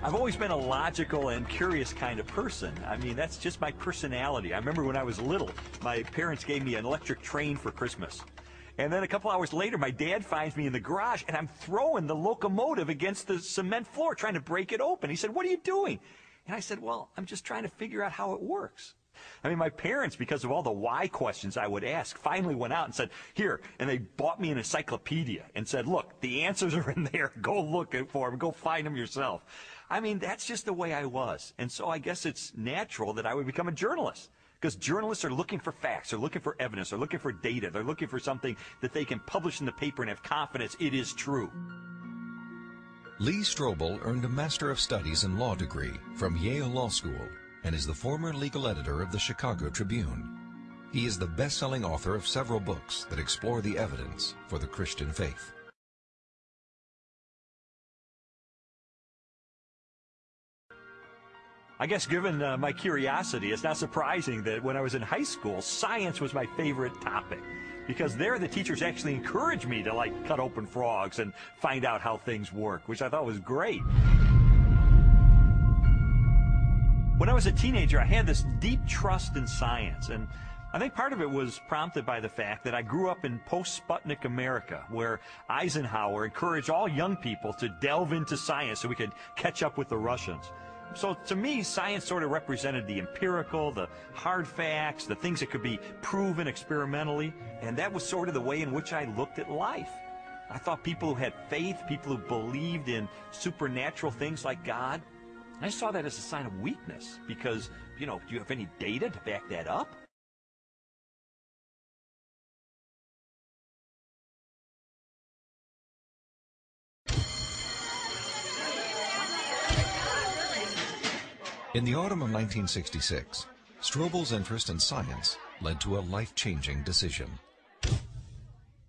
I've always been a logical and curious kind of person. I mean, that's just my personality. I remember when I was little, my parents gave me an electric train for Christmas. And then a couple hours later, my dad finds me in the garage, and I'm throwing the locomotive against the cement floor, trying to break it open. He said, "What are you doing?" And I said, "Well, I'm just trying to figure out how it works." I mean, my parents, because of all the why questions I would ask, finally went out and said, "Here," and they bought me an encyclopedia and said, "Look, the answers are in there. Go look for them. Go find them yourself." I mean, that's just the way I was. And so I guess it's natural that I would become a journalist. Because journalists are looking for facts, they're looking for evidence, they're looking for data, they're looking for something that they can publish in the paper and have confidence it is true. Lee Strobel earned a Master of Studies in Law degree from Yale Law School and is the former legal editor of the Chicago Tribune. He is the best-selling author of several books that explore the evidence for the Christian faith. I guess given my curiosity, it's not surprising that when I was in high school, science was my favorite topic. Because there the teachers actually encouraged me to like cut open frogs and find out how things work, which I thought was great. When I was a teenager, I had this deep trust in science, and I think part of it was prompted by the fact that I grew up in post-Sputnik America, where Eisenhower encouraged all young people to delve into science so we could catch up with the Russians. So to me, science sort of represented the empirical, the hard facts, the things that could be proven experimentally, and that was sort of the way in which I looked at life. I thought people who had faith, people who believed in supernatural things like God, I saw that as a sign of weakness because, you know, do you have any data to back that up? In the autumn of 1966, Strobel's interest in science led to a life-changing decision.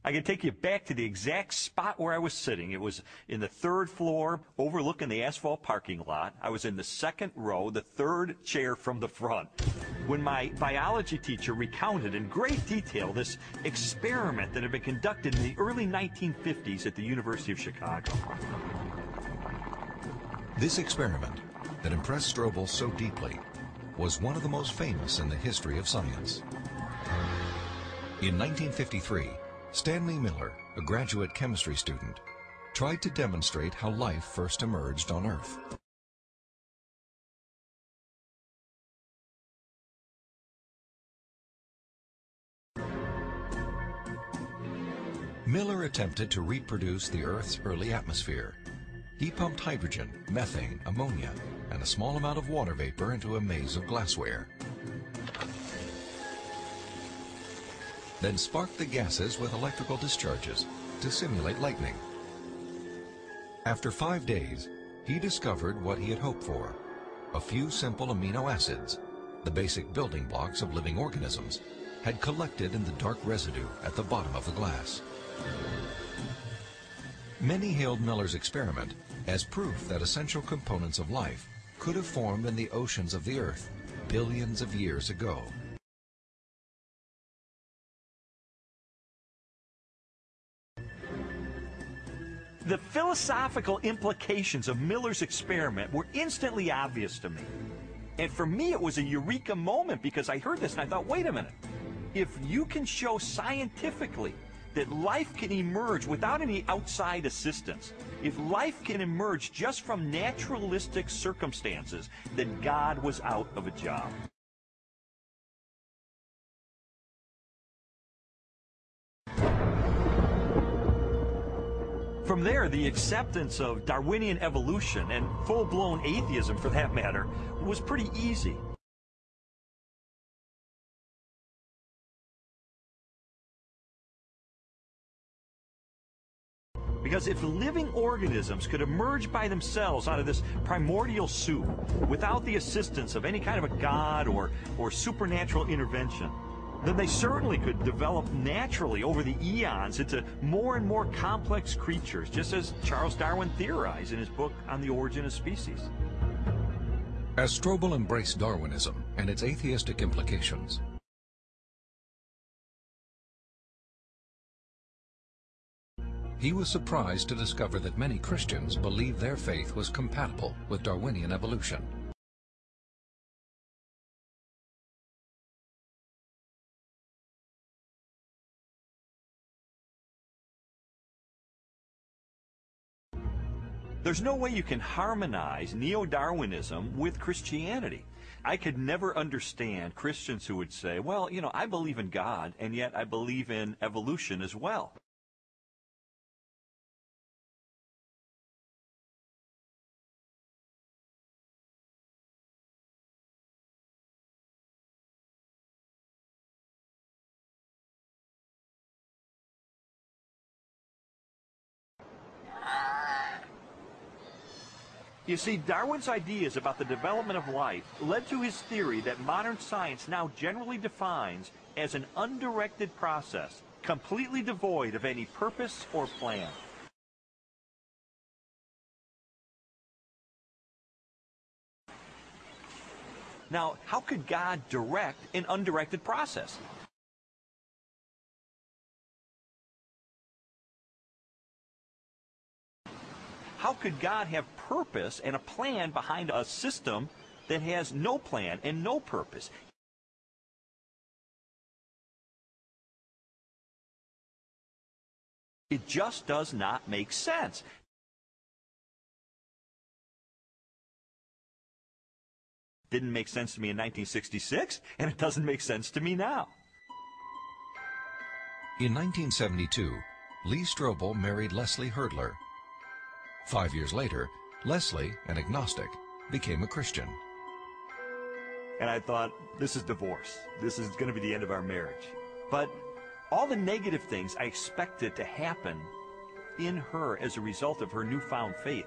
I can take you back to the exact spot where I was sitting. It was in the third floor, overlooking the asphalt parking lot. I was in the second row, the third chair from the front, when my biology teacher recounted in great detail this experiment that had been conducted in the early 1950s at the University of Chicago. This experiment that impressed Strobel so deeply was one of the most famous in the history of science. In 1953, Stanley Miller, a graduate chemistry student, tried to demonstrate how life first emerged on Earth. Miller attempted to reproduce the Earth's early atmosphere. He pumped hydrogen, methane, ammonia, and a small amount of water vapor into a maze of glassware. Then sparked the gases with electrical discharges to simulate lightning. After 5 days, he discovered what he had hoped for: a few simple amino acids, the basic building blocks of living organisms, had collected in the dark residue at the bottom of the glass. Many hailed Miller's experiment as proof that essential components of life could have formed in the oceans of the Earth billions of years ago. The philosophical implications of Miller's experiment were instantly obvious to me. And for me, it was a eureka moment because I heard this and I thought, wait a minute. If you can show scientifically that life can emerge without any outside assistance, if life can emerge just from naturalistic circumstances, then God was out of a job. From there, the acceptance of Darwinian evolution, and full-blown atheism for that matter, was pretty easy. Because if living organisms could emerge by themselves out of this primordial soup without the assistance of any kind of a god or supernatural intervention, then they certainly could develop naturally over the eons into more and more complex creatures, just as Charles Darwin theorized in his book On the Origin of Species. As Strobel embraced Darwinism and its atheistic implications, He was surprised to discover that many Christians believed their faith was compatible with Darwinian evolution. There's no way you can harmonize neo-Darwinism with Christianity. I could never understand Christians who would say, well, you know, I believe in God, and yet I believe in evolution as well. You see, Darwin's ideas about the development of life led to his theory that modern science now generally defines as an undirected process, completely devoid of any purpose or plan. Now, how could God direct an undirected process? How could God have purpose and a plan behind a system that has no plan and no purpose? It just does not make sense. Didn't make sense to me in 1966, and it doesn't make sense to me now. In 1972, Lee Strobel married Leslie Hurdler. 5 years later, Leslie, an agnostic, became a Christian. And I thought, this is divorce. This is going to be the end of our marriage. But all the negative things I expected to happen in her as a result of her newfound faith,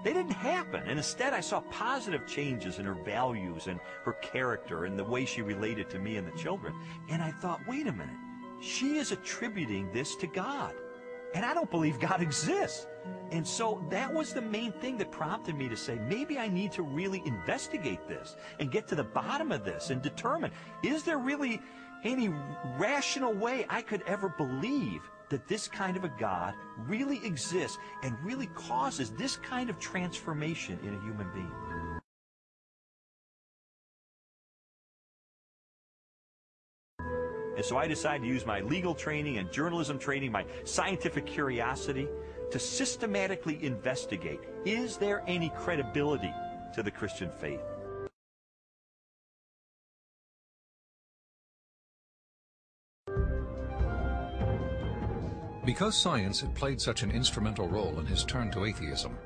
they didn't happen. And instead, I saw positive changes in her values and her character and the way she related to me and the children. And I thought, wait a minute. She is attributing this to God. And I don't believe God exists. And so that was the main thing that prompted me to say, maybe I need to really investigate this and get to the bottom of this and determine, is there really any rational way I could ever believe that this kind of a God really exists and really causes this kind of transformation in a human being? And so I decided to use my legal training and journalism training, my scientific curiosity, to systematically investigate, is there any credibility to the Christian faith? Because science had played such an instrumental role in his turn to atheism,